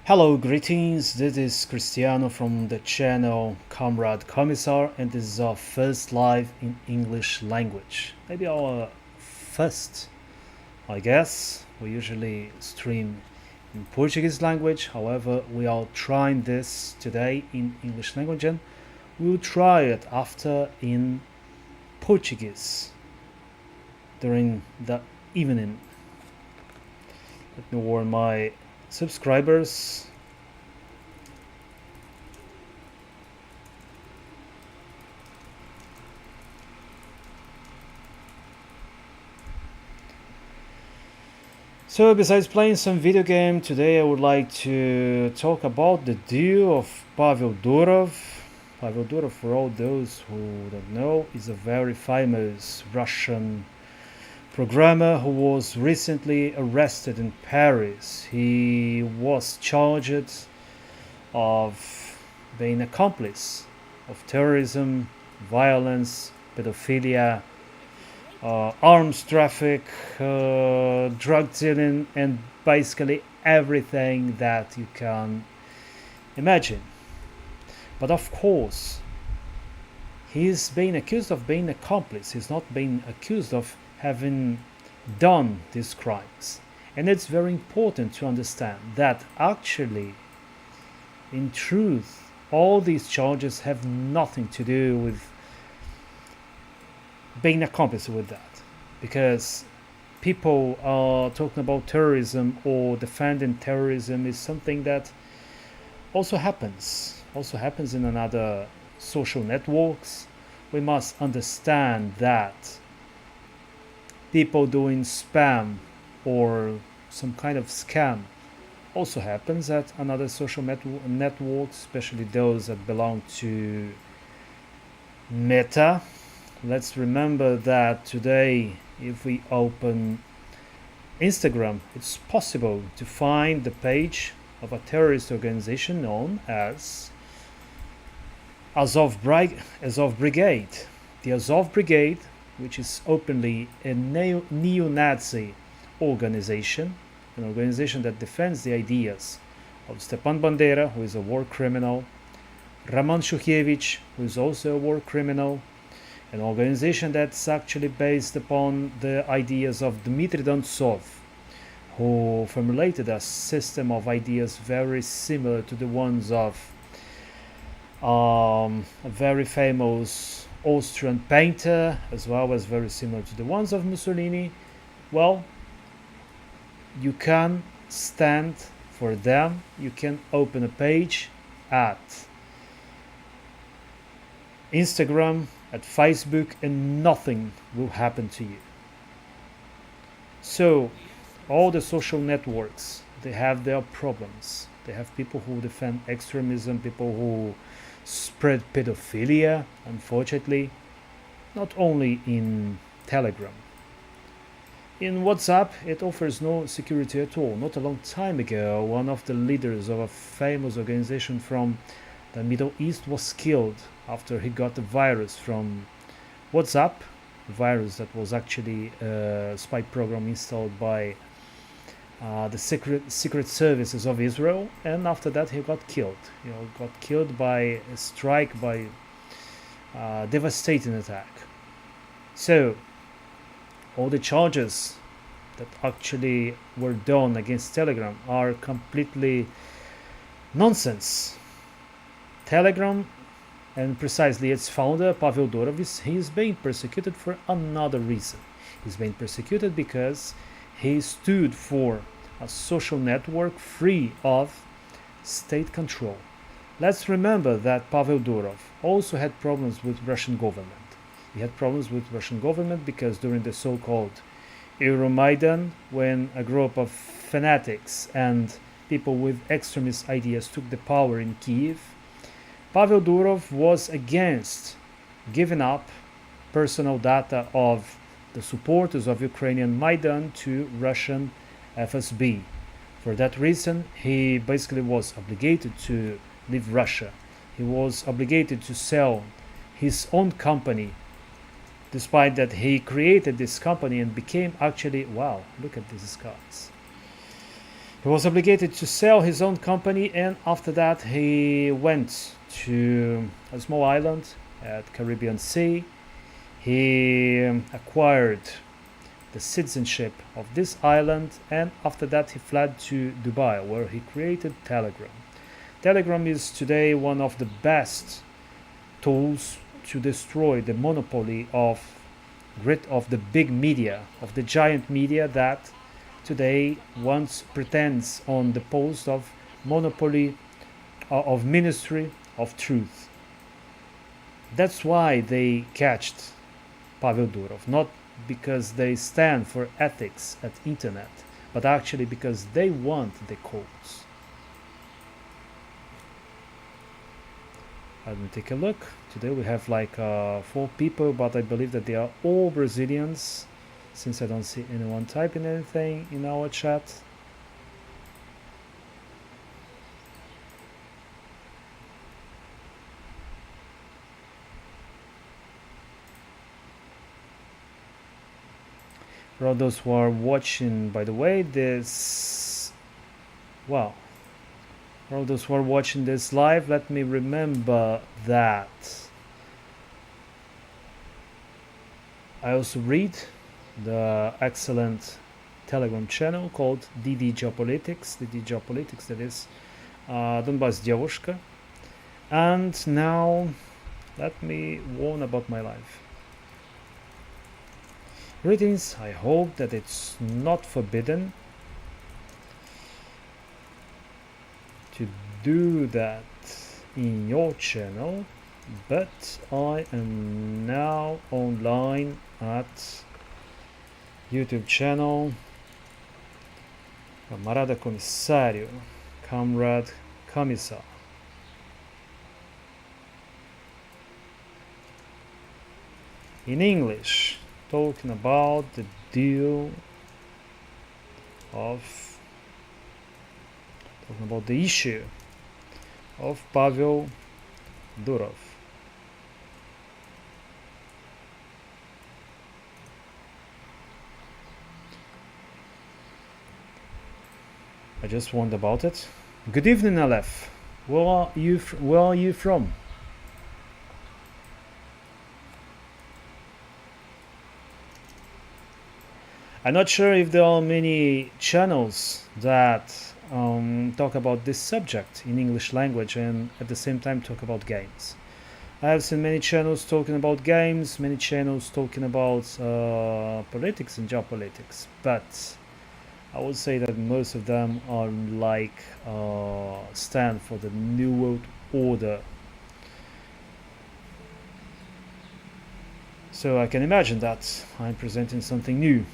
Hello, greetings. This is Cristiano from the channel Comrade Commissar, and this is our first live in English language. Maybe our first, I guess. We usually stream in Portuguese language, however, we are trying this today in English language and we'll try it after in Portuguese during the evening. Let me warn my subscribers. So besides playing some video game, today I would like to talk about the duo of Pavel Durov. Pavel Durov, for all those who don't know, is a very famous Russian programmer who was recently arrested in Paris. He was charged of being accomplice of terrorism, violence, pedophilia, arms traffic, drug dealing, and basically everything that you can imagine. But of course, he's being accused of being accomplice. He's not being accused of having done these crimes. And it's very important to understand that actually, in truth, all these charges have nothing to do with being accomplice with that, because people are talking about terrorism or defending terrorism is something that also happens in another social networks. We must understand that people doing spam or some kind of scam also happens at another social networks, especially those that belong to Meta. Let's remember that today, if we open Instagram, it's possible to find the page of a terrorist organization known as Azov Brigade. The Azov Brigade, which is openly a neo-Nazi organization, an organization that defends the ideas of Stepan Bandera, who is a war criminal, Roman Shukhevich, who is also a war criminal, an organization that's actually based upon the ideas of Dmitry Dontsov, who formulated a system of ideas very similar to the ones of a very famous Austrian painter, as well as very similar to the ones of Mussolini. Well, you can stand for them. You can open a page at Instagram, at Facebook, and nothing will happen to you. So all the social networks, they have their problems. They have people who defend extremism, people who spread pedophilia, unfortunately, not only in Telegram. In WhatsApp, it offers no security at all. Not a long time ago, one of the leaders of a famous organization from the Middle East was killed after he got the virus from WhatsApp, a virus that was actually a spy program installed by the secret services of Israel, and after that he got killed. Got killed by a strike, by a devastating attack. So all the charges that actually were done against Telegram are completely nonsense. Telegram, and precisely its founder, Pavel Durov, he is being persecuted for another reason. He's being persecuted because he stood for a social network free of state control. Let's remember that Pavel Durov also had problems with Russian government. He had problems with Russian government because during the so-called Euromaidan, when a group of fanatics and people with extremist ideas took the power in Kiev, Pavel Durov was against giving up personal data of the supporters of Ukrainian Maidan to Russian FSB. For that reason, he basically was obligated to leave Russia. He was obligated to sell his own company, despite that he created this company and became actually, wow, look at these skies. He was obligated to sell his own company, and after that he went to a small island at Caribbean Sea. He acquired the citizenship of this island, and after that he fled to Dubai, where he created Telegram. Telegram is today one of the best tools to destroy the monopoly of the big media, of the giant media that today once pretends on the post of monopoly of ministry of truth. That's why they catched Pavel Durov, not because they stand for ethics at internet, but actually because they want the codes. Let me take a look. Today we have like 4 people, but I believe that they are all Brazilians, since I don't see anyone typing anything in our chat. For all those who are watching, by the way, this... Wow. For all those who are watching this live, let me remember that I also read the excellent Telegram channel called DD Geopolitics. DD Geopolitics, that is Donbass Девушка. And now let me warn about my life. Greetings, I hope that it's not forbidden to do that in your channel, but I am now online at YouTube channel Camarada Comissário, Comrade Commissar. In English, talking about the deal of talking about the issue of Pavel Durov. I just warned about it. Good evening, Aleph. Where are you from? I'm not sure if there are many channels that talk about this subject in English language and at the same time talk about games. I have seen many channels talking about games, many channels talking about politics and geopolitics, but I would say that most of them are like stand for the New World Order. So I can imagine that I'm presenting something new.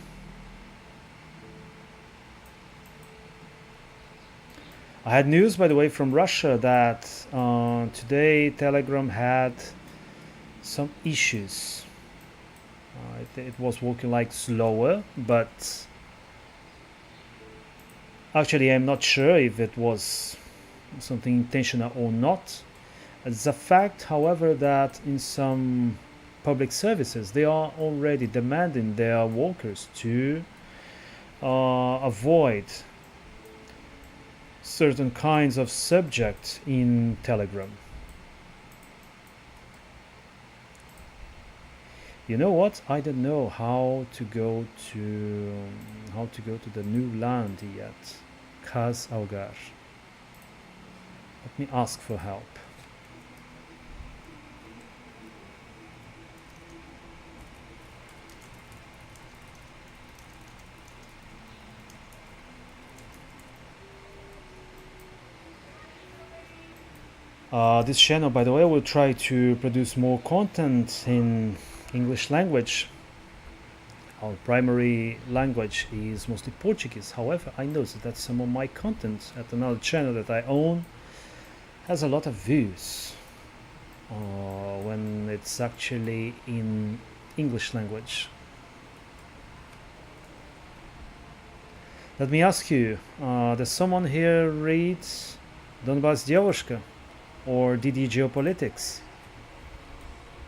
I had news, by the way, from Russia that today Telegram had some issues. It was working like slower, but actually I'm not sure if it was something intentional or not. It's a fact, however, that in some public services they are already demanding their workers to avoid certain kinds of subjects in Telegram. You know what? I don't know how to go to the new land yet. Kaz Algar. Let me ask for help. This channel, by the way, will try to produce more content in English language. Our primary language is mostly Portuguese. However, I noticed that some of my content at another channel that I own has a lot of views when it's actually in English language. Let me ask you, does someone here read Donbass Девушка or DD Geopolitics?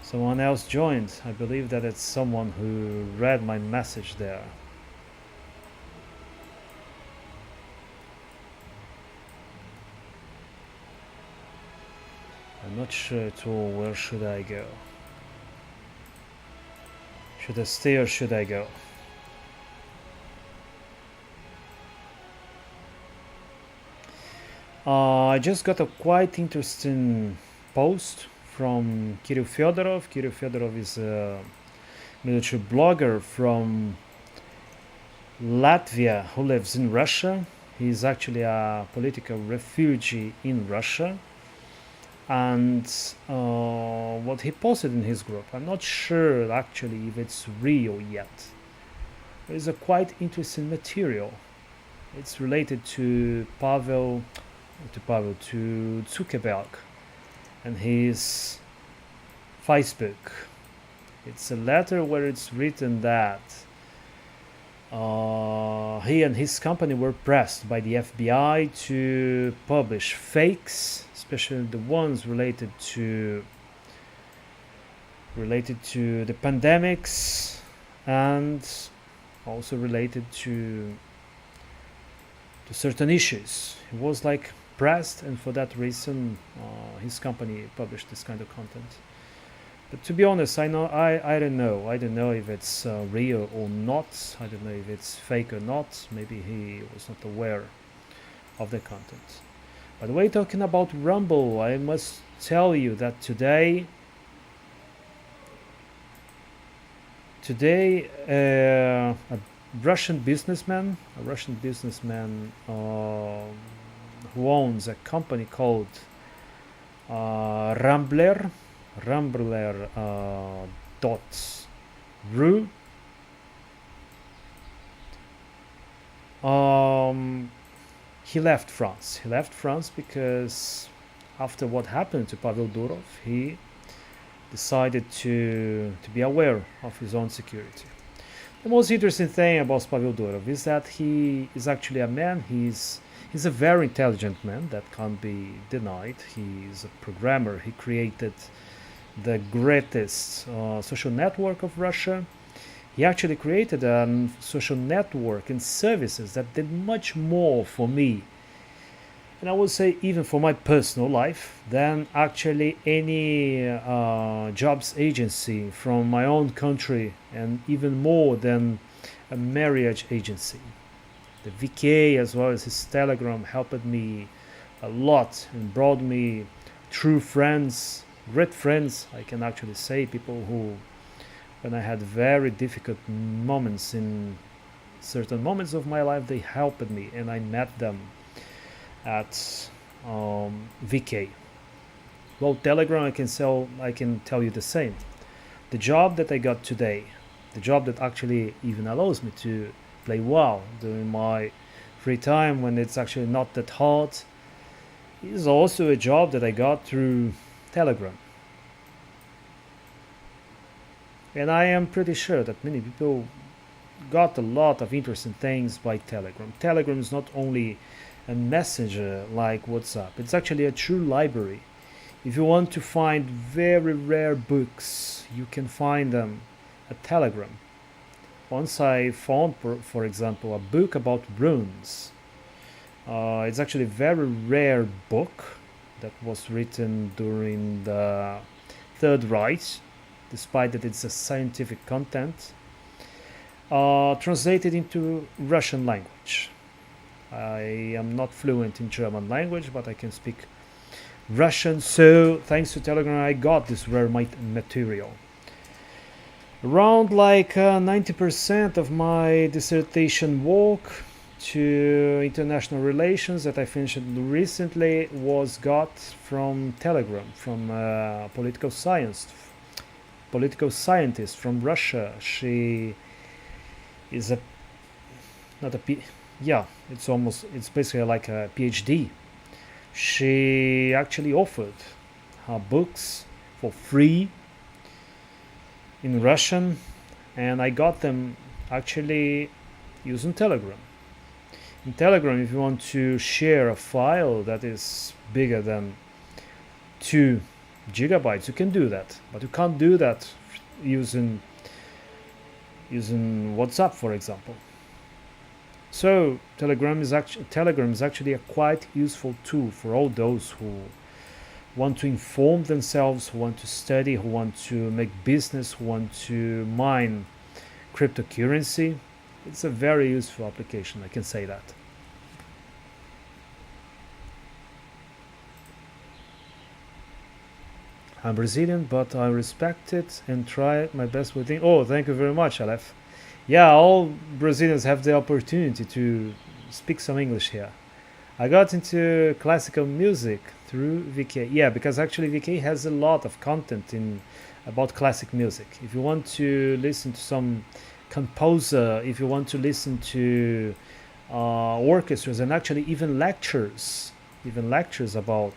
Someone else joined. I believe that it's someone who read my message there. not sure at all. Where should I go? Should I stay or should I go? I just got a quite interesting post from Kirill Fyodorov. Kirill Fyodorov is a military blogger from Latvia who lives in Russia. He's actually a political refugee in Russia. And what he posted in his group, I'm not sure actually if it's real yet. There is a quite interesting material. It's related to Pavel, to Zuckerberg and his Facebook. It's a letter where it's written that he and his company were pressed by the FBI to publish fakes, especially the ones related to the pandemics and also related to certain issues. He was like pressed, and for that reason his company published this kind of content. But to be honest, I don't know if it's real or not. I don't know if it's fake or not. Maybe he was not aware of the content. By the way, talking about Rumble, I must tell you that today a Russian businessman who owns a company called Rambler dot ru. He left France. He left France because after what happened to Pavel Durov, he decided to be aware of his own security. The most interesting thing about Pavel Durov is that he is actually a man. He's a very intelligent man, that can't be denied. He's a programmer. He created the greatest social network of Russia. He actually created a social network and services that did much more for me, and I would say even for my personal life, than actually any jobs agency from my own country, and even more than a marriage agency. The VK as well as his Telegram helped me a lot and brought me true friends, great friends, I can actually say, people who, when I had very difficult moments in certain moments of my life, they helped me, and I met them at VK. Well, Telegram, I can tell you the same. The job that I got today, the job that actually even allows me to play WoW during my free time when it's actually not that hard, is also a job that I got through Telegram. And I am pretty sure that many people got a lot of interesting things by Telegram. Telegram is not only a messenger like WhatsApp, it's actually a true library. If you want to find very rare books, you can find them at Telegram. Once I found, for example, a book about runes. It's actually a very rare book that was written during the Third Reich, despite that it's a scientific content, translated into Russian language. I am not fluent in German language, but I can speak Russian, so thanks to Telegram I got this rare material. Around like 90% of my dissertation work to international relations that I finished recently was got from Telegram, from political scientist from Russia. She is it's basically like a PhD. She actually offered her books for free in Russian, and I got them actually using Telegram. In Telegram, if you want to share a file that is bigger than 2 gigabytes, you can do that, but you can't do that using WhatsApp, for example. So Telegram is actually a quite useful tool for all those who want to inform themselves, who want to study, who want to make business, who want to mine cryptocurrency. It's a very useful application, I can say that. I'm Brazilian, but I respect it and try my best with it. Oh, thank you very much, Aleph. Yeah, all Brazilians have the opportunity to speak some English here. I got into classical music through VK. Yeah, because actually VK has a lot of content in about classic music. If you want to listen to some composer, if you want to listen to orchestras, and actually even lectures about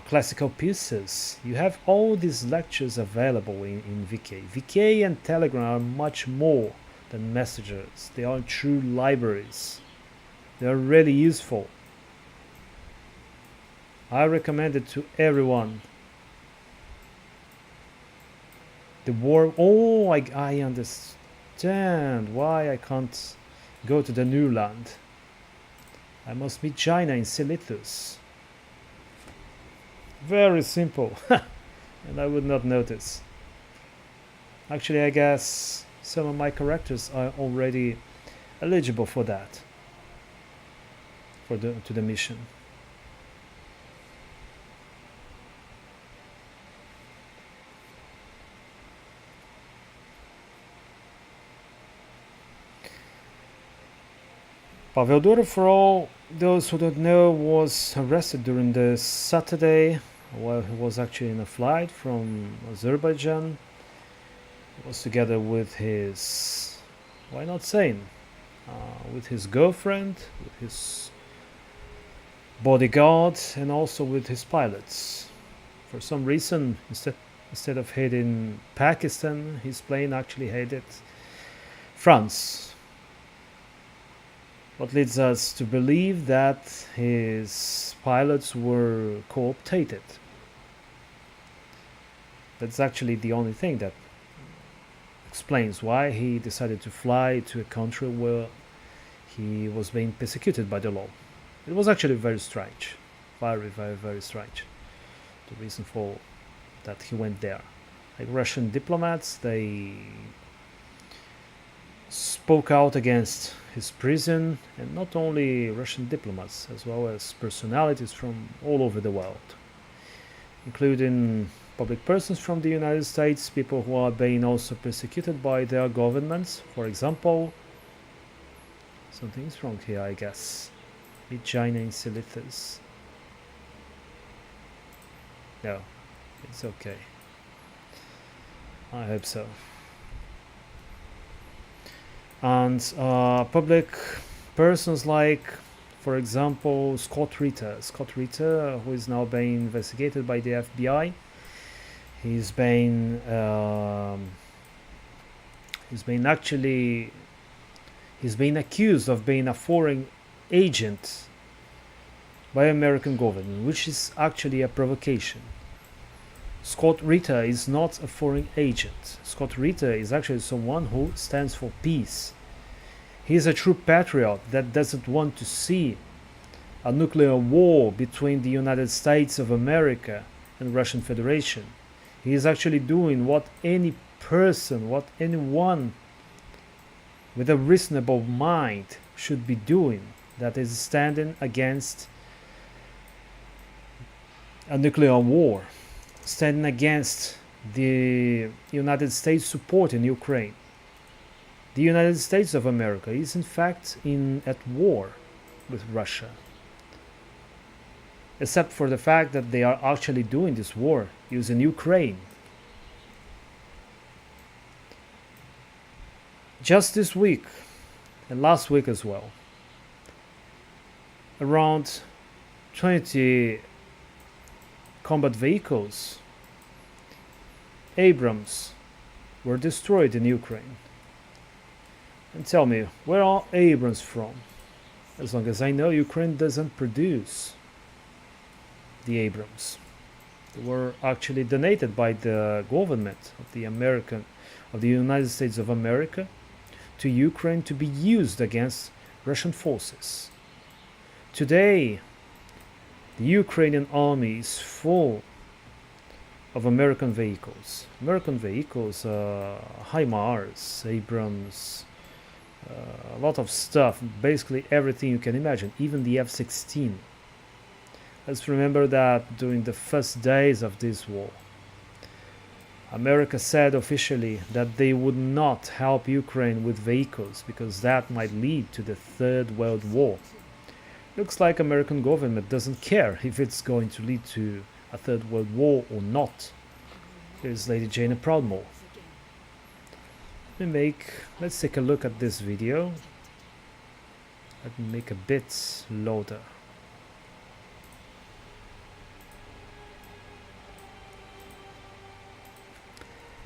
classical pieces, you have all these lectures available in VK. VK and Telegram are much more than messengers. They are true libraries. They are really useful. I recommend it to everyone. The war. Oh, I understand why I can't go to the new land. I must meet China in Silithus. Very simple. And I would not notice. Actually, I guess some of my characters are already eligible for that. To the mission. Pavel Durov, for all those who don't know, was arrested during the Saturday while he was actually in a flight from Azerbaijan. He was together with his, why not saying, with his girlfriend, with his bodyguard, and also with his pilots. For some reason, instead of heading Pakistan, his plane actually headed France. What leads us to believe that his pilots were co-opted. That's actually the only thing that explains why he decided to fly to a country where he was being persecuted by the law. It was actually very strange, very strange, the reason for that he went there. Like Russian diplomats, they spoke out against his prison, and not only Russian diplomats, as well as personalities from all over the world, including public persons from the United States, people who are being also persecuted by their governments. For example, something's wrong here, I guess. China in Silithus. No, it's okay. I hope so. And public persons like, for example, Scott Ritter, who is now being investigated by the FBI. He's been accused of being a foreign agent by American government, which is actually a provocation. Scott Ritter is not a foreign agent. Scott Ritter is actually someone who stands for peace. He is a true patriot that doesn't want to see a nuclear war between the United States of America and Russian Federation. He is actually doing what any person, what anyone with a reasonable mind should be doing, that is standing against a nuclear war, standing against the United States support in Ukraine. The United States of America is in fact at war with Russia, except for the fact that they are actually doing this war using Ukraine. Just this week, and last week as well, around 20 combat vehicles, Abrams, were destroyed in Ukraine. And tell me, where are Abrams from? As long as I know, Ukraine doesn't produce the Abrams. They were actually donated by the government of the United States of America to Ukraine to be used against Russian forces. Today, The Ukrainian army is full of American vehicles. American vehicles, HIMARS, Abrams, a lot of stuff, basically everything you can imagine, even the F-16. Let's remember that during the first days of this war, America said officially that they would not help Ukraine with vehicles because that might lead to the Third World War. Looks like American government doesn't care if it's going to lead to a Third World War or not. Here's Lady Jane Proudmore. Let's take a look at this video. Let me make a bit loader.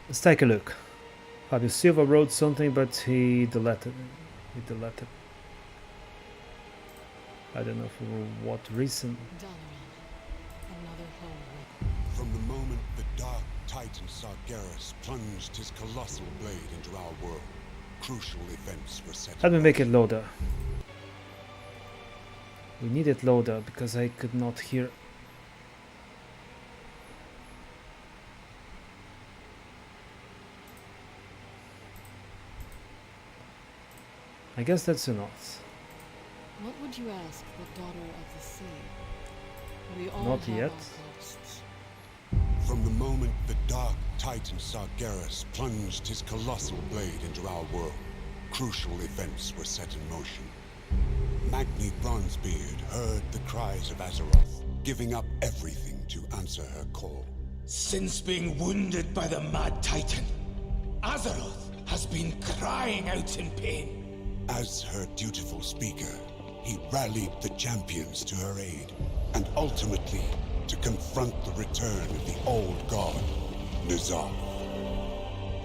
Let's take a look. Fabio Silva wrote something, but he deleted. I don't know for what reason. From the moment the dark titan Sargeras plunged his colossal blade into our world, crucial events were set. Let me make it loader. We need it loader because I could not hear. I guess that's enough. What would you ask the daughter of the sea? We all Not have yet. our ghosts. From the moment the dark titan Sargeras plunged his colossal blade into our world, crucial events were set in motion. Magni Bronzebeard heard the cries of Azeroth, giving up everything to answer her call. Since being wounded by the Mad Titan, Azeroth has been crying out in pain. As her dutiful speaker, he rallied the champions to her aid, and ultimately to confront the return of the old god, N'Zoth.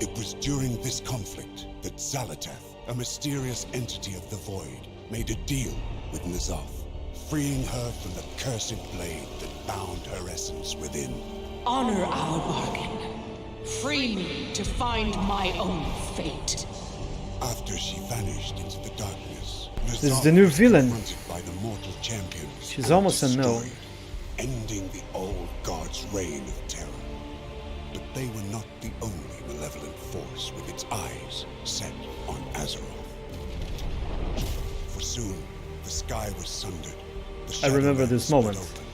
It was during this conflict that Xal'atath, a mysterious entity of the Void, made a deal with N'Zoth, freeing her from the cursed blade that bound her essence within. Honor our bargain. Free me to find my own fate. After she vanished into the darkness, This is N'Zoth the new was villain. confronted by the mortal champions. She's and almost a no. destroyed, ending the old god's reign of terror. But they were not the only malevolent force with its eyes set on Azeroth. For soon, the sky was sundered. The I remember Shadowlands this split moment. open,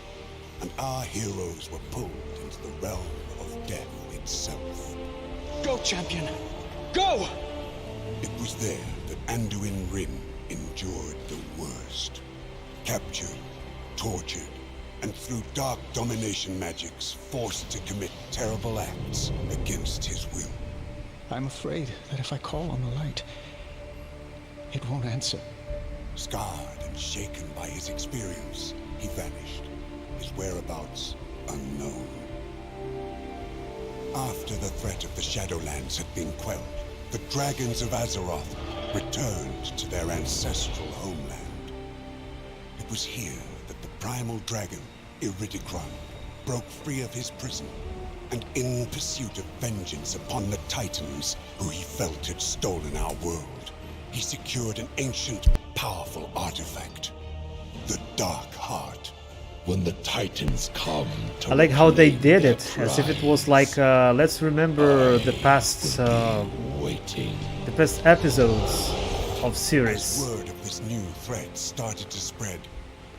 and our heroes were pulled into the realm of death itself. Go, champion! Go! It was there that Anduin Rin endured the worst. Captured, tortured, and through dark domination magics, forced to commit terrible acts against his will. I'm afraid that if I call on the light, it won't answer. Scarred and shaken by his experience, he vanished, his whereabouts unknown. After the threat of the Shadowlands had been quelled, the dragons of Azeroth returned to their ancestral homeland. It was here that the primal dragon, Iridikron, broke free of his prison, and in pursuit of vengeance upon the Titans who he felt had stolen our world, he secured an ancient, powerful artifact, the Dark Heart. When the Titans come to I like how they reclaim did their it, as if it pride, was like, let's remember the past waiting. episodes of As series. word of this new threat started to spread,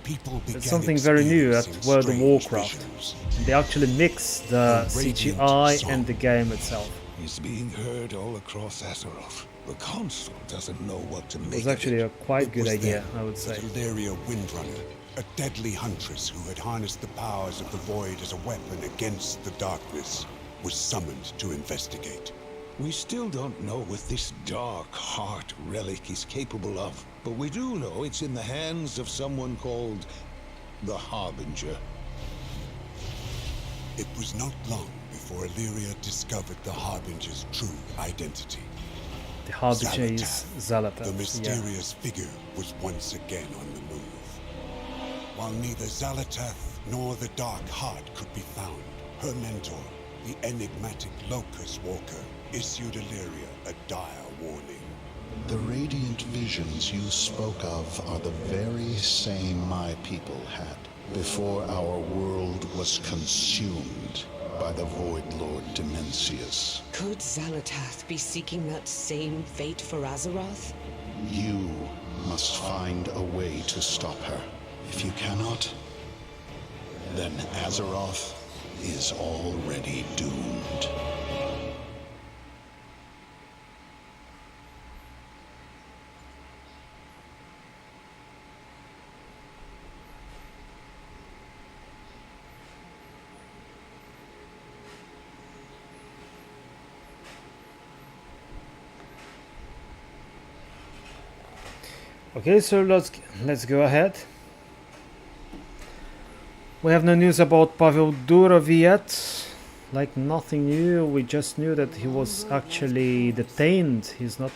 people began It's something very new at experiencing World of strange Warcraft. visions. They actually mix the The radiant CGI song. and the game itself. Is being heard all across Azeroth. The Council doesn't know what to It make was of actually it. a quite It good was idea, then I would say. that Illyria Windrunner, a deadly huntress who had harnessed the powers of the Void as a weapon against the darkness, was summoned to investigate. We still don't know what this Dark Heart relic is capable of, but we do know it's in the hands of someone called the Harbinger. It was not long before Illyria discovered the Harbinger's true identity. The Harbinger is The Xal'atath, yeah. mysterious figure was once again on the move. While neither Xal'atath nor the Dark Heart could be found, her mentor, the enigmatic Locust Walker, issued Illyria a dire warning. The radiant visions you spoke of are the very same my people had. before our world was consumed by the Void Lord Dimensius. Could Xanatath be seeking that same fate for Azeroth? You must find a way to stop her. If you cannot, then Azeroth is already doomed. Okay, so let's go ahead. We have no news about Pavel Durov yet. Like nothing new. We just knew that he was actually detained. He's not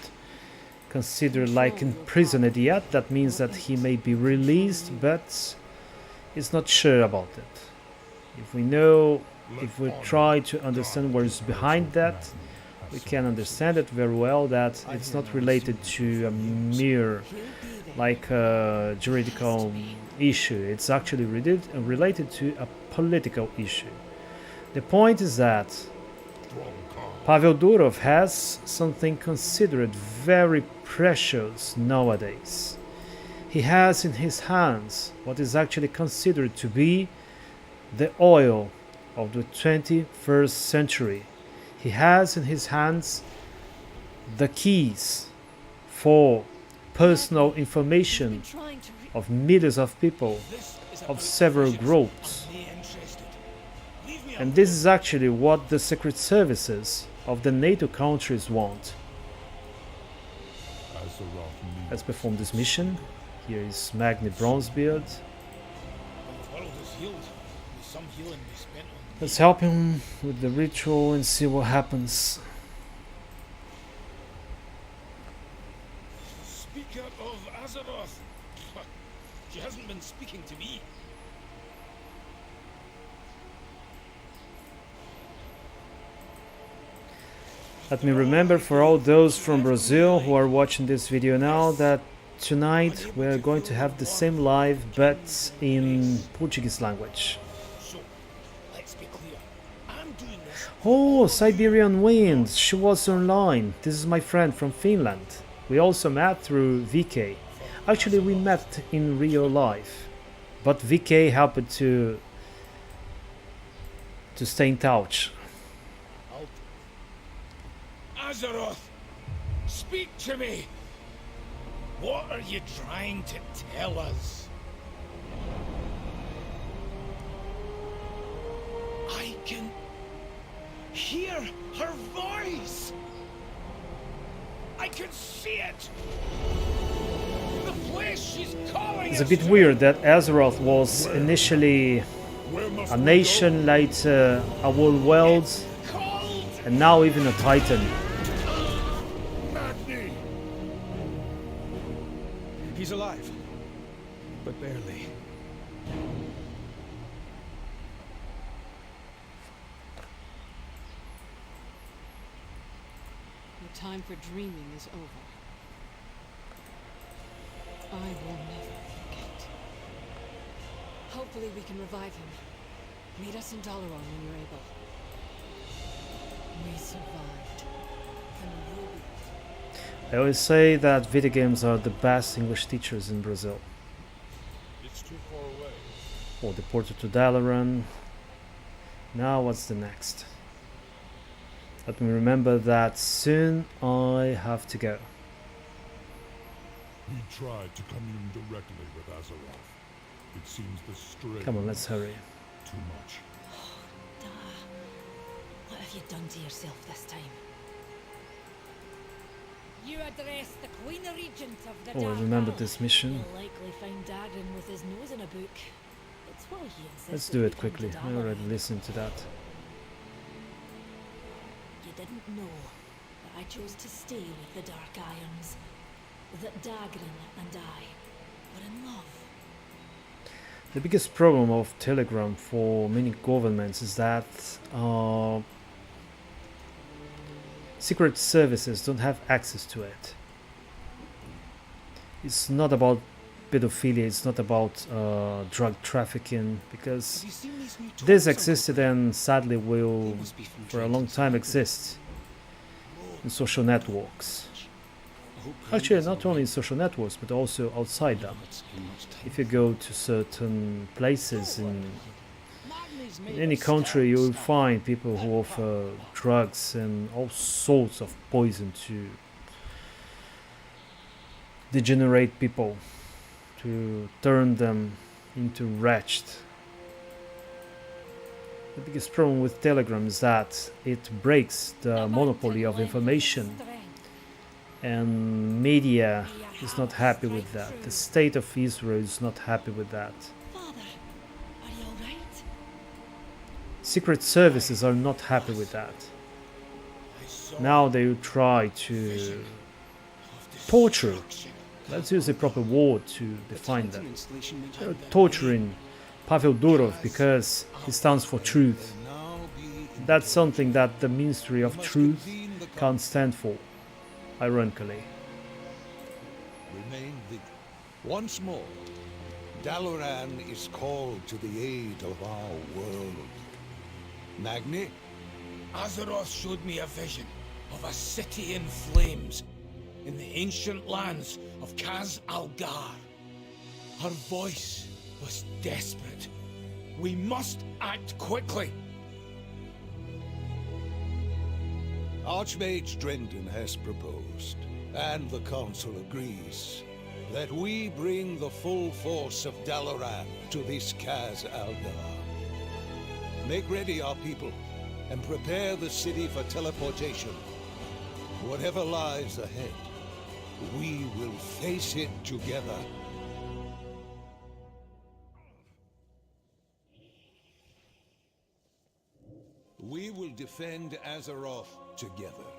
considered like imprisoned yet. That means that he may be released, but it's not sure about it. If we try to understand what is behind that, we can understand it very well, that it's not related to a mere juridical issue. It's actually related to a political issue. The point is that Pavel Durov has something considered very precious nowadays. He has in his hands what is actually considered to be the oil of the 21st century. He has in his hands the keys for personal information of millions of people, of several groups. And this is actually what the secret services of the NATO countries want. Let's perform this mission. Here is Magni Bronzebeard. Let's help him with the ritual and see what happens. Speaker of Azeroth. She hasn't been speaking to me. Let me remember for all those from Brazil who are watching this video now that tonight we are going to have the same live but in Portuguese language. Oh, Siberian Wind, she was online. This is my friend from Finland. We also met through VK. Actually, we met in real life, but VK helped to stay in touch. Azeroth, speak to me. What are you trying to tell us? I can hear her voice. I can see it. The place she's calling It's a us bit to. weird that Azeroth was initially a nation, later a whole world, Called and now even a titan. Magni. He's alive, but barely. Your time for dreaming is over. I will never forget. Hopefully we can revive him. Meet us in Dalaran when you're able. We survived. And we will be. I always say that video games are the best English teachers in Brazil. It's too far away. Oh, the portal to Dalaran. Now what's the next? Let me remember that soon I have to go. We tried to commune directly with Azeroth. It seems the strain Come on, let's hurry. too much. What have you done to yourself this time? You address the Queen Regent of the Oh, I Dark remember Isle. this mission. You'll likely find Dagran with his nose in a book. It's why he insisted Let's do we it come to quickly. I Dalaran. already listened to that. You didn't know that I chose to stay with the Dark Irons. That Dagran and I were in love. The biggest problem of Telegram for many governments is that secret services don't have access to it. It's not about pedophilia, it's not about drug trafficking, because this existed and sadly will for a long time exist in social networks. Actually, not only in social networks, but also outside them. If you go to certain places in any country, you will find people who offer drugs and all sorts of poison to degenerate people, to turn them into wretched. The biggest problem with Telegram is that it breaks the monopoly of information, and media is not happy with that. The state of Israel is not happy with that. Father, are you all right? Secret services are not happy with that. Now they will try to torture. Let's use a proper word to define that. They're torturing Pavel Durov because he stands for truth. That's something that the Ministry of Truth can't stand for, ironically. Remain vigilant. Once more, Dalaran is called to the aid of our world. Magni? Azeroth showed me a vision of a city in flames in the ancient lands of Kaz Algar. Her voice was desperate. We must act quickly. Archmage Drendon has proposed, and the Council agrees, that we bring the full force of Dalaran to this Kaz Algar. Make ready, our people, and prepare the city for teleportation. Whatever lies ahead, we will face it together. We will defend Azeroth together.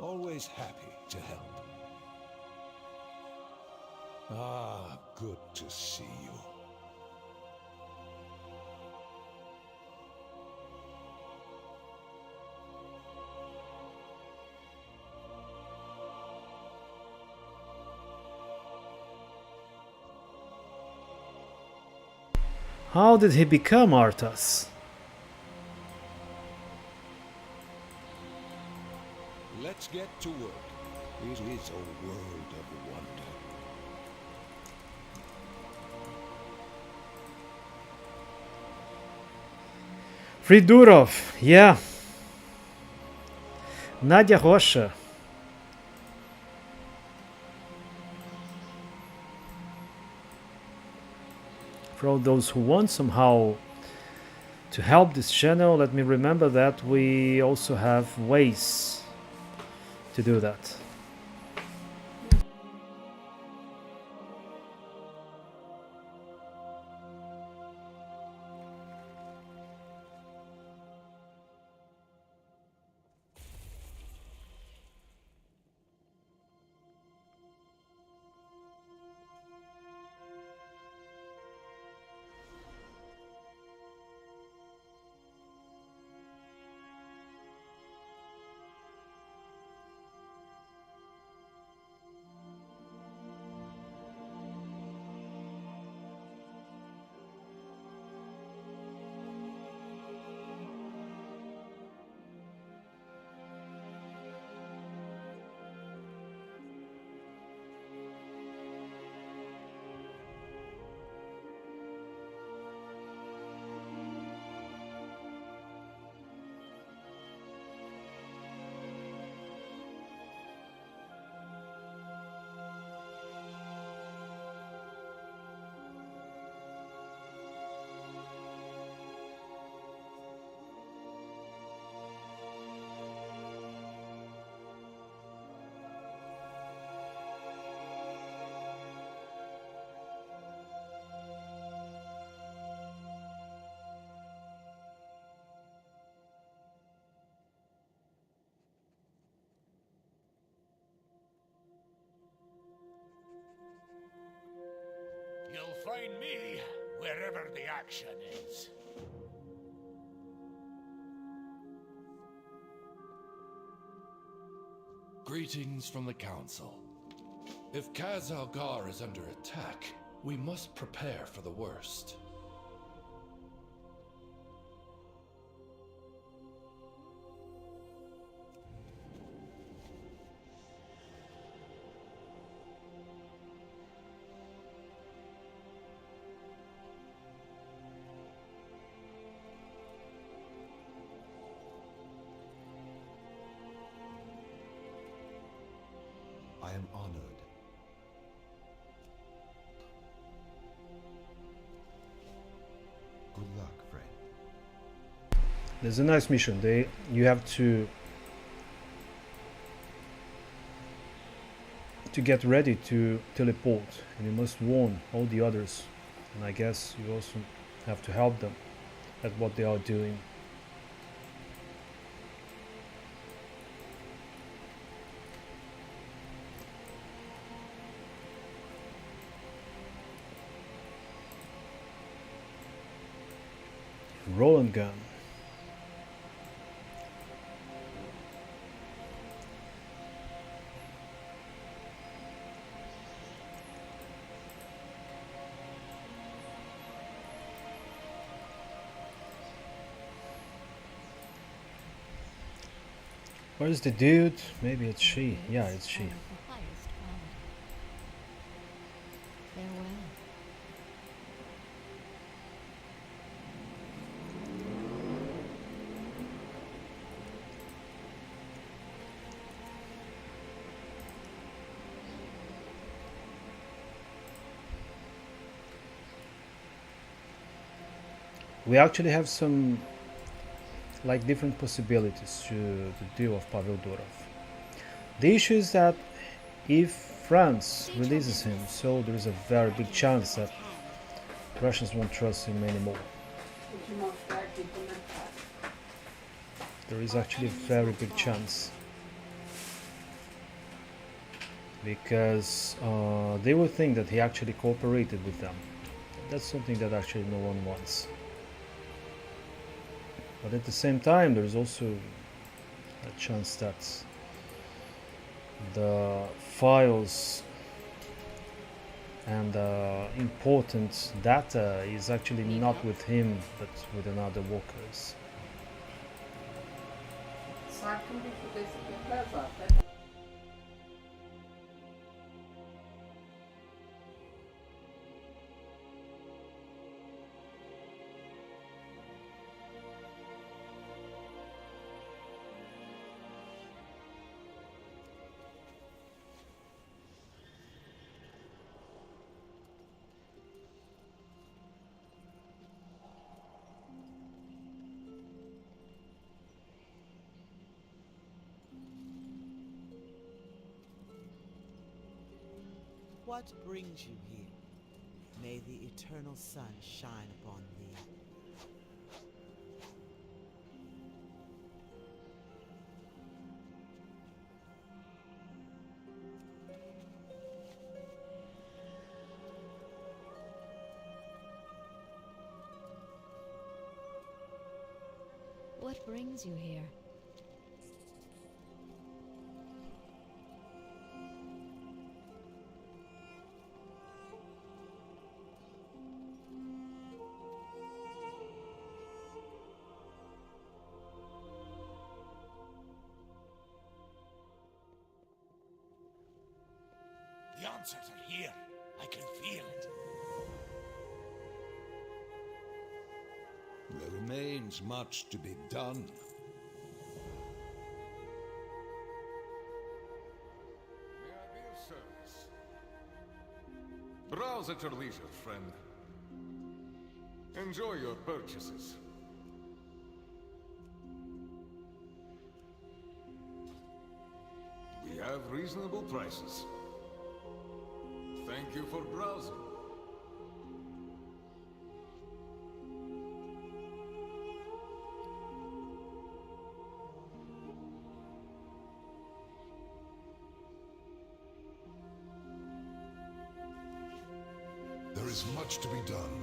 Always happy to help. Ah, good to see you. How did he become Arthas? Let's get to work. It is a world of wonder. Free Durov, yeah. Nadia Rocha. For all those who want somehow to help this channel, let me remember that we also have ways to do that. You'll find me wherever the action is. Greetings from the Council. If Kaz Algar is under attack, we must prepare for the worst. I am honored. Good luck, friend. There's a nice mission. You have to get ready to teleport, and you must warn all the others. And I guess you also have to help them at what they are doing. Roland gun. Where's the dude? Maybe it's she. Yeah, it's she. Farewell. We actually have some like different possibilities to deal with Pavel Durov. The issue is that if France releases him, so there is a very big chance that Russians won't trust him anymore. There is actually a very big chance, because they will think that he actually cooperated with them. That's something that actually no one wants. But at the same time, there is also a chance that the files and important data is actually not with him, but with another workers. What brings you here? May the eternal sun shine upon thee. What brings you here? The answers are here. I can feel it. There remains much to be done. May I be of service? Browse at your leisure, friend. Enjoy your purchases. We have reasonable prices. Thank you for browsing. There is much to be done.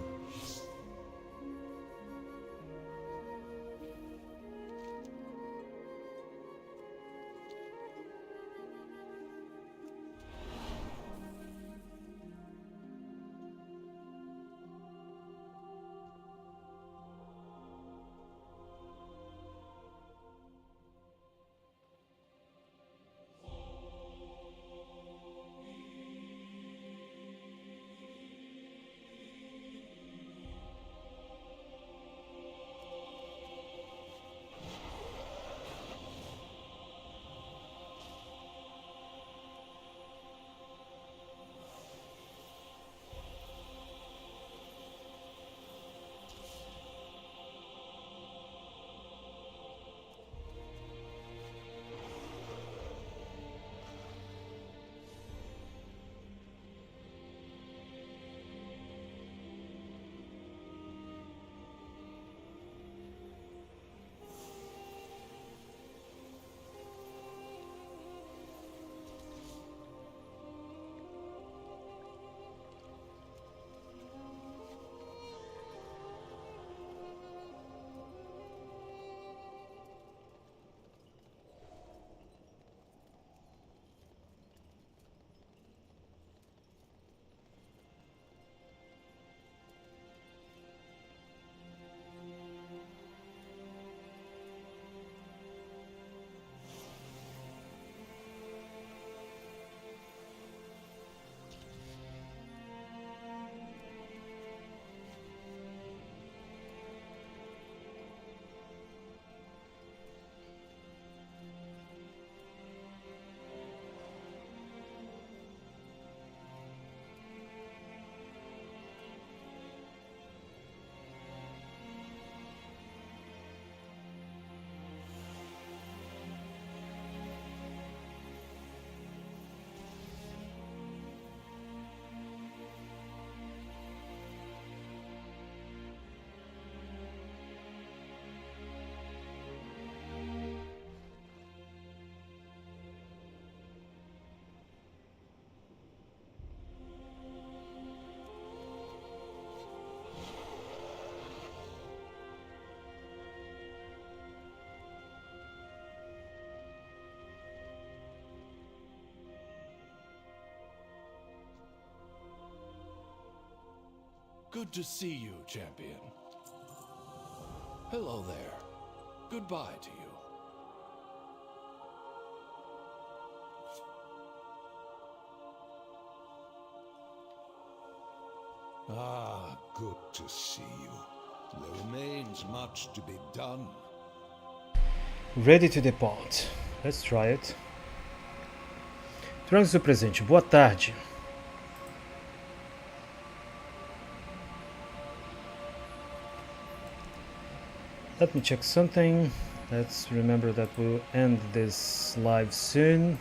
Good to see you, champion. Hello there. Goodbye to you. Ah, good to see you. There remains much to be done. Ready to depart. Let's try it. Trânsito presente. Boa tarde. Let me check something. Let's remember that we'll end this live soon.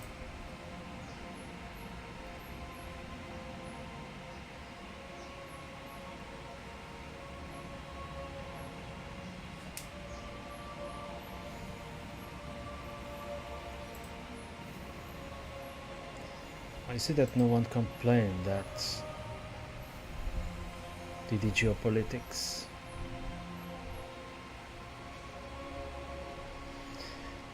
I see that no one complained that DD geopolitics.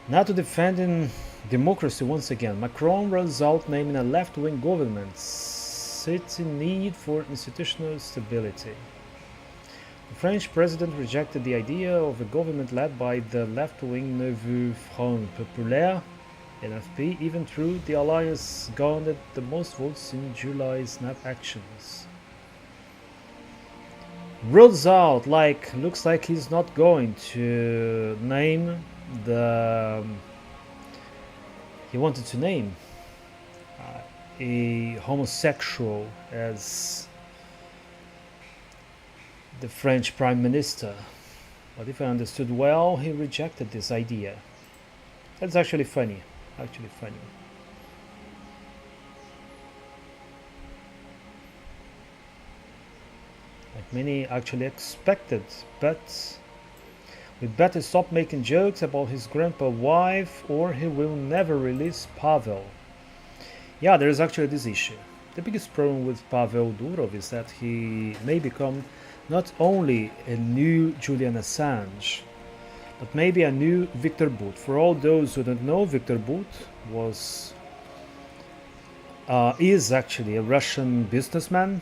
Now to defending democracy once again. Macron runs out naming a left-wing government, citing need for institutional stability. The French president rejected the idea of a government led by the left-wing Nouveau Front Populaire, NFP, even though the alliance garnered the most votes in July's snap actions. Rules out, looks like he's not going to name he wanted to name a homosexual as the French Prime Minister, but if I understood well, he rejected this idea. That's actually funny. Like many actually expected, but we better stop making jokes about his grandpa wife or he will never release Pavel. Yeah, there is actually this issue. The biggest problem with Pavel Durov is that he may become not only a new Julian Assange, but maybe a new Viktor Bout. For all those who don't know, Viktor Bout is actually a Russian businessman.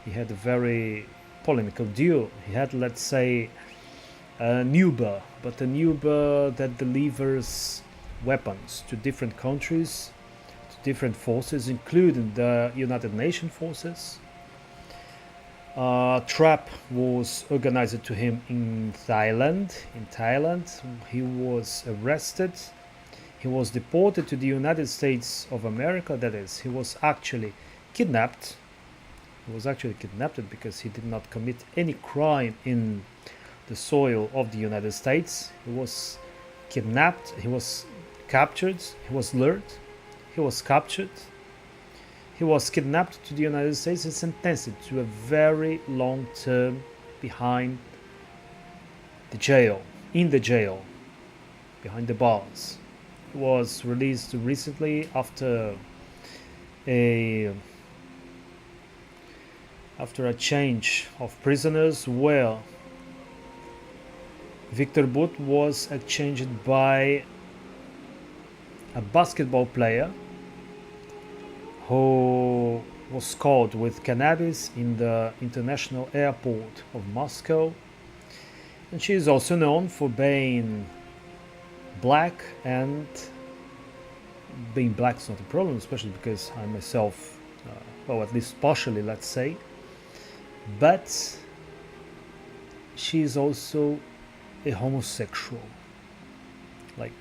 He had a very polemical deal. He had, let's say, an Uber, but an Uber that delivers weapons to different countries, to different forces, including the United Nations forces. Trap was organized to him in Thailand. He was arrested. He was deported to the United States of America. That is, he was actually kidnapped. He was actually kidnapped because he did not commit any crime in the soil of the United States. He was kidnapped, he was captured, he was lured, he was captured, he was kidnapped to the United States and sentenced to a very long term behind the jail, in the jail, behind the bars. He was released recently after a change of prisoners where Viktor Bout was exchanged by a basketball player who was caught with cannabis in the international airport of Moscow, and she is also known for being black, and being black is not a problem, especially because I myself, well, at least partially, let's say, but she is also a homosexual, like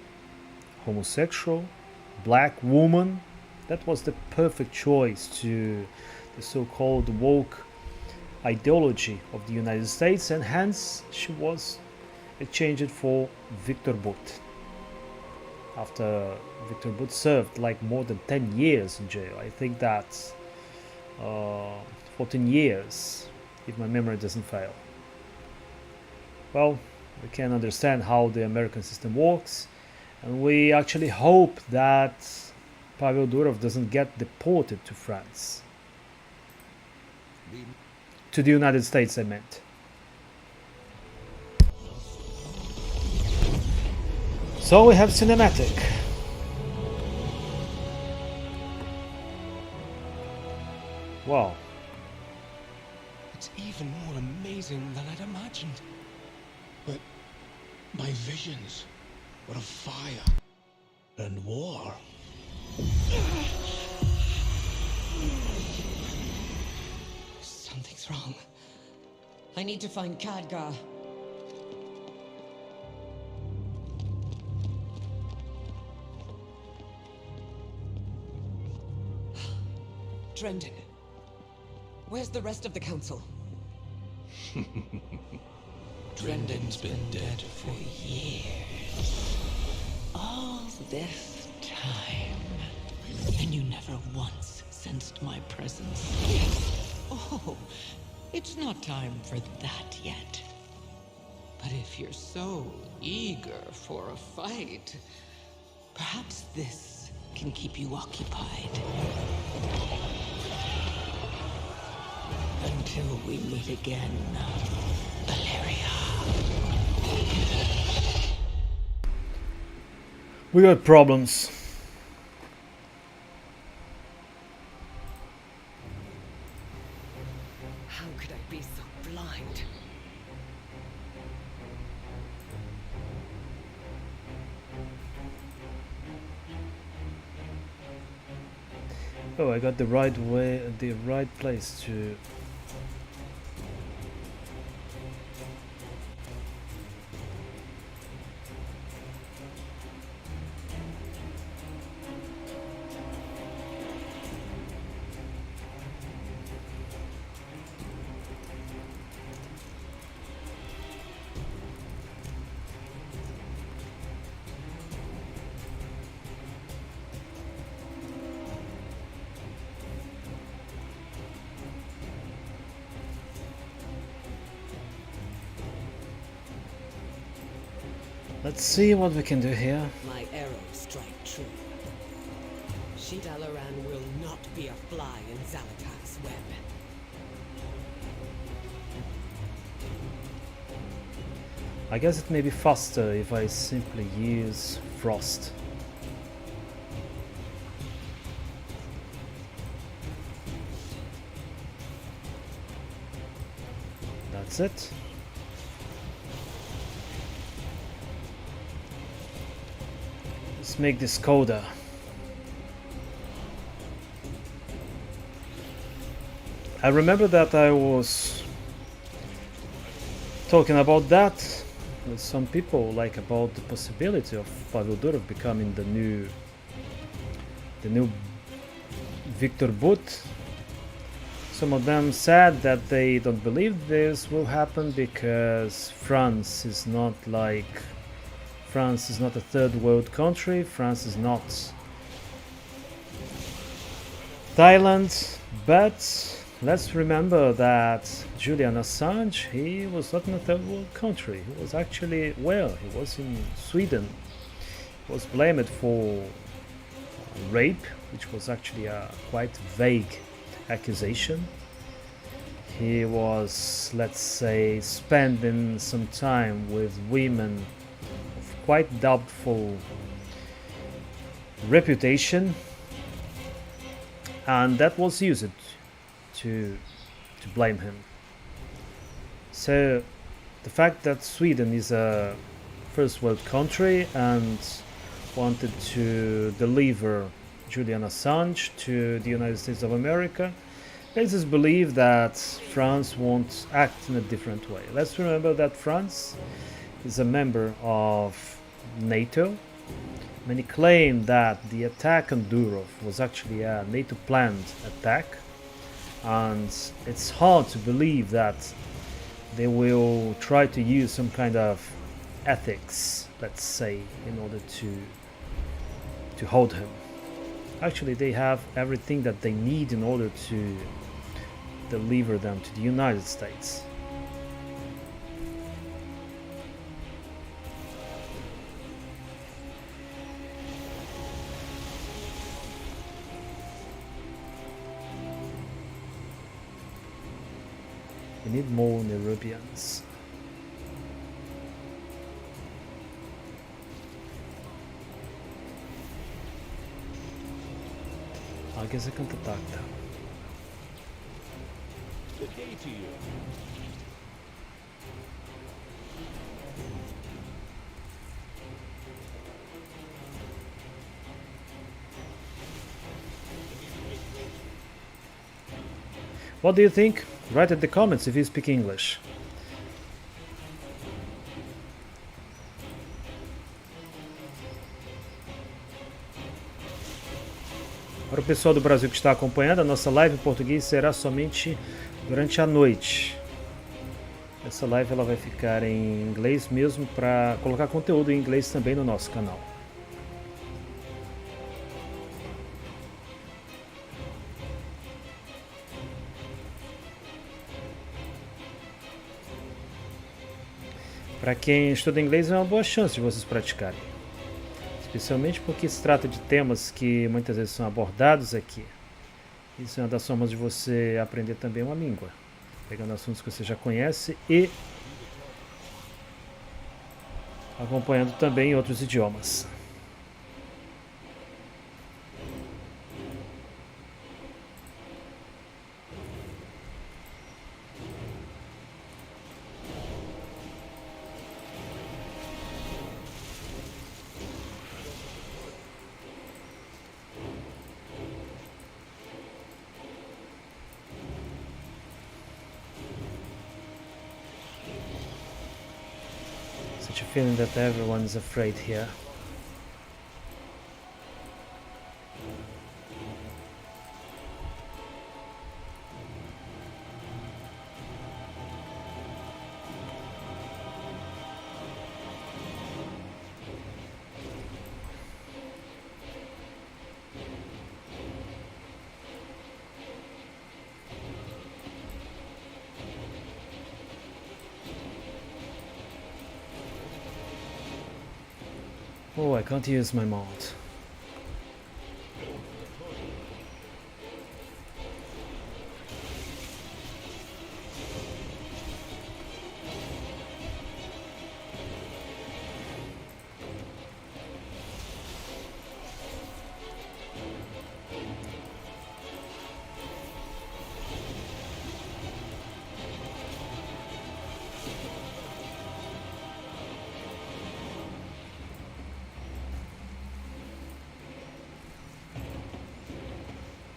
homosexual black woman. That was the perfect choice to the so-called woke ideology of the United States, and hence she was exchanged for Viktor Bout. After Viktor Bout served like more than 10 years in jail, I think that's 14 years, if my memory doesn't fail. Well, we can understand how the American system works, and we actually hope that Pavel Durov doesn't get deported to France. To the United States, I meant. So we have cinematic. Wow. It's even more amazing than I'd imagined. But my visions were of fire and war. Something's wrong. I need to find Khadgar. Drendon. Where's the rest of the council? Drendon's been dead for years. All this time. And you never once sensed my presence. Oh, it's not time for that yet. But if you're so eager for a fight, perhaps this can keep you occupied. Until we meet again, Valeria. We got problems. How could I be so blind? Oh, I got the right way, the right place to... Let's see what we can do here. My arrows strike true. Dalaran will not be a fly in Zalatak's web. I guess it may be faster if I simply use Frost. That's it. Let's make this colder. I remember that I was talking about that with some people, like about the possibility of Pavel Durov becoming the new Viktor But. Some of them said that they don't believe this will happen because France is not a third world country. France is not Thailand, but let's remember that Julian Assange, he was not in a third world country. He was actually, well, he was in Sweden. He was blamed for rape, which was actually a quite vague accusation. He was, let's say, spending some time with women of quite doubtful reputation, and that was used to blame him. So the fact that Sweden is a first world country and wanted to deliver Julian Assange to the United States of America makes us believe that France won't act in a different way. Let's remember that France is a member of NATO. Many claim that the attack on Durov was actually a NATO planned attack, and it's hard to believe that they will try to use some kind of ethics, let's say, in order to hold him. Actually, they have everything that they need in order to deliver them to the United States. We need more Nerubians. I guess I can't attack them. Good day to you. What do you think? Write in the comments if you speak English. Para o pessoal do Brasil que está acompanhando, a nossa live em português será somente durante a noite. Essa live ela vai ficar em inglês mesmo, para colocar conteúdo em inglês também no nosso canal. Para quem estuda inglês é uma boa chance de vocês praticarem. Especialmente porque se trata de temas que muitas vezes são abordados aqui. Isso é uma das formas de você aprender também uma língua. Pegando assuntos que você já conhece e acompanhando também outros idiomas. Such a feeling that everyone is afraid here. Oh, I can't use my mount.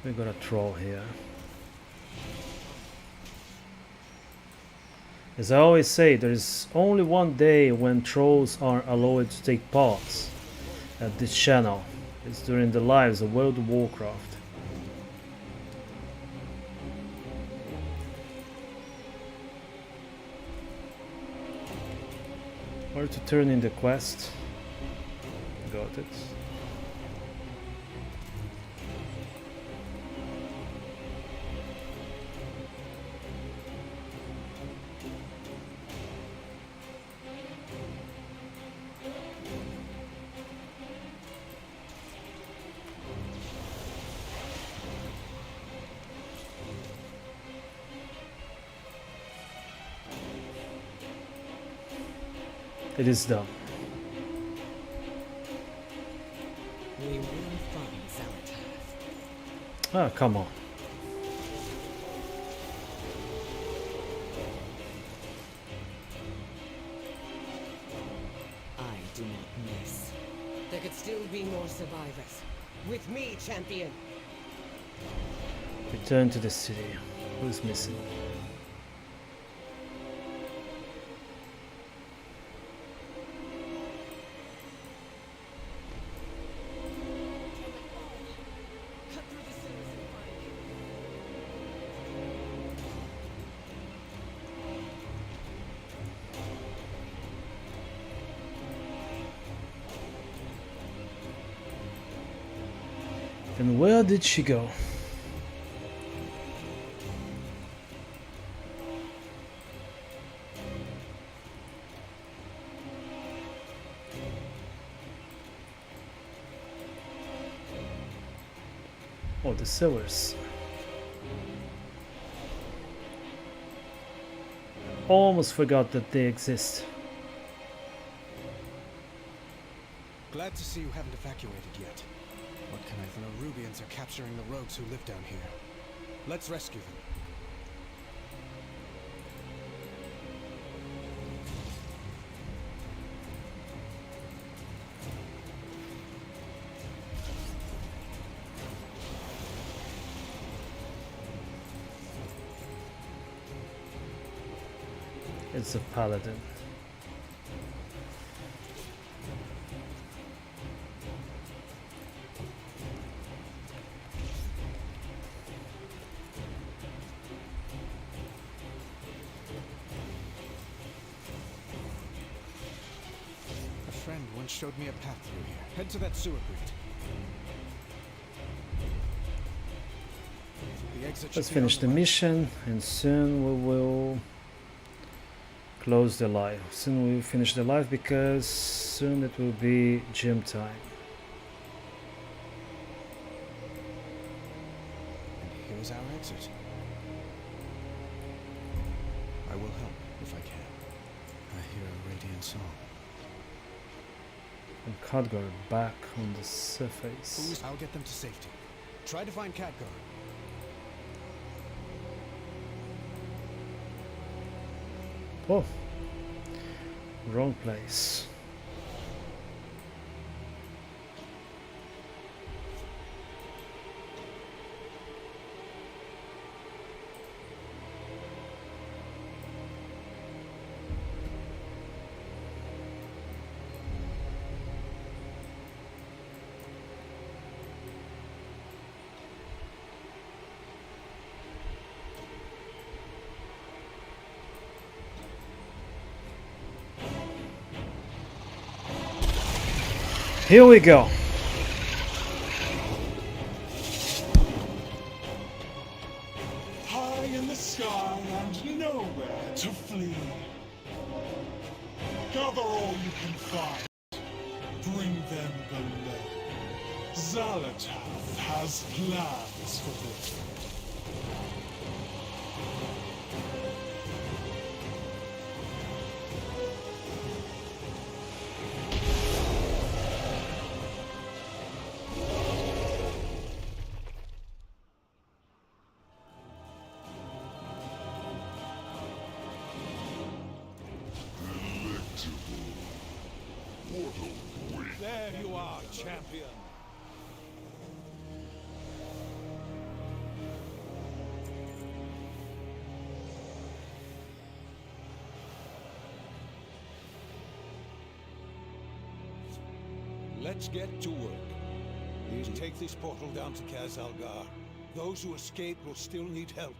We got a troll here. As I always say, there is only one day when trolls are allowed to take part at this channel. It's during the lives of World of Warcraft. Or to turn in the quest. Got it. It is done. We will find Zalatath. Ah, come on. I do not miss. There could still be more survivors. With me, champion. Return to the city. Who's missing? And where did she go? Oh, the sewers. Almost forgot that they exist. Glad to see you haven't evacuated yet. What can I do? The Rubians are capturing the rogues who live down here. Let's rescue them. It's a paladin. A friend once showed me a path through here. Head to that sewer grate. The exit Let's should be on finish the left. mission, and soon we will close the live. Soon we will finish the live because soon it will be gym time. And here's our exit. I will help if I can. I hear a radiant song. And Khadgar back on the surface. I'll get them to safety. Try to find Khadgar. Oh, wrong place. Here we go. High in the sky and nowhere to flee. Gather all you can find. Bring them below. Xalatath has plans for them. There you are, champion. Let's get to work. Please take this portal down to Kaz Algar. Those who escape will still need help.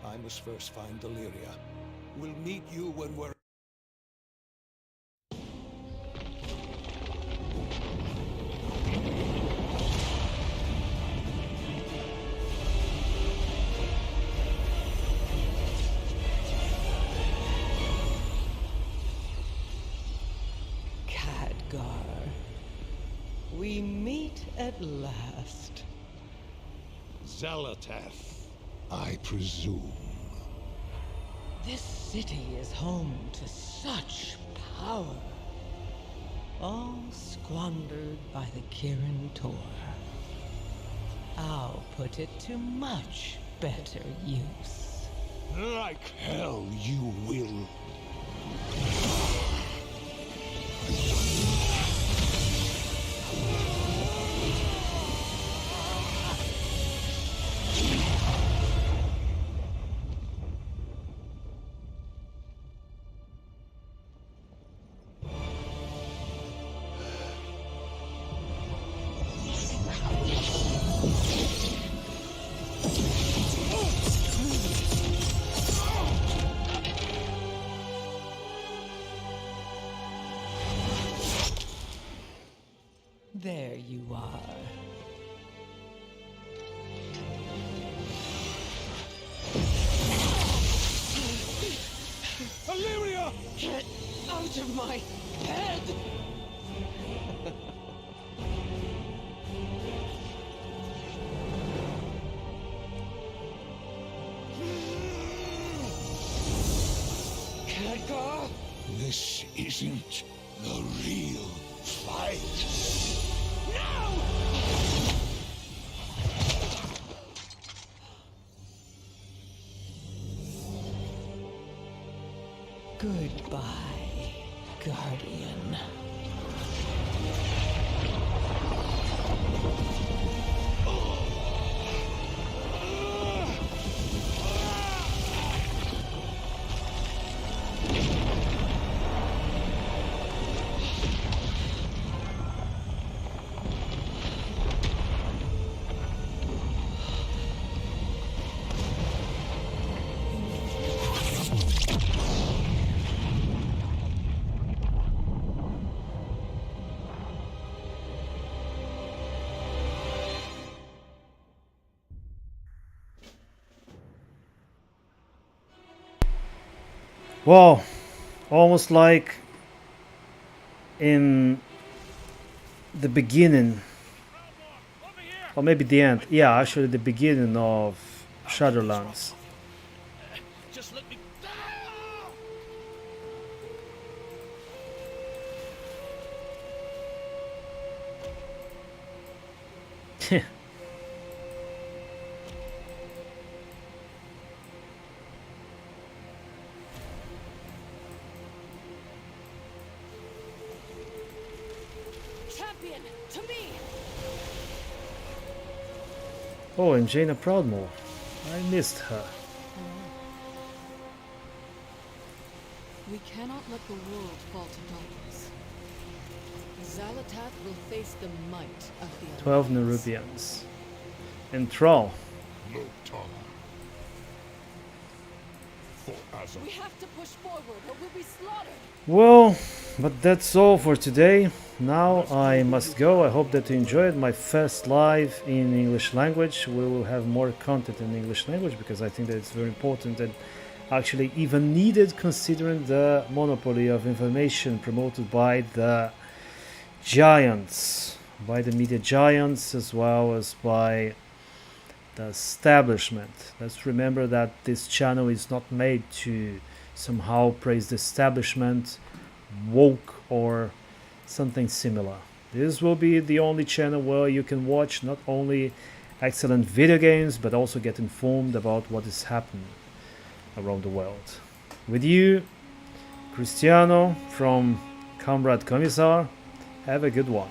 I must first find Deliria. We'll meet you when we're... Khadgar, we meet at last. Xalatath, I presume. This city is home to such power. All squandered by the Kirin Tor. I'll put it to much better use. Like hell you will. There you are. Deliria! Get out of my head! Khadgar! This isn't the real fight. Goodbye, Guardian. Well, almost like in the beginning, or maybe the end. Yeah, actually the beginning of Shadowlands. Just let me. Champion, to me! Oh, and Jaina Proudmore. I missed her. We cannot let the world fall to darkness. Zalatat will face the might of the 12 Alliance. Nerubians. And Thrall. No time. For We have to push forward or we'll be slaughtered! Well, but that's all for today. Now I must go. I hope that you enjoyed my first live in English language. We will have more content in English language because I think that it's very important and actually even needed considering the monopoly of information promoted by the giants, by the media giants as well as by the establishment. Let's remember that this channel is not made to somehow praise the establishment, woke or something similar. This will be the only channel where you can watch not only excellent video games but also get informed about what is happening around the world. With you, Cristiano from Comrade Commissar. Have a good one.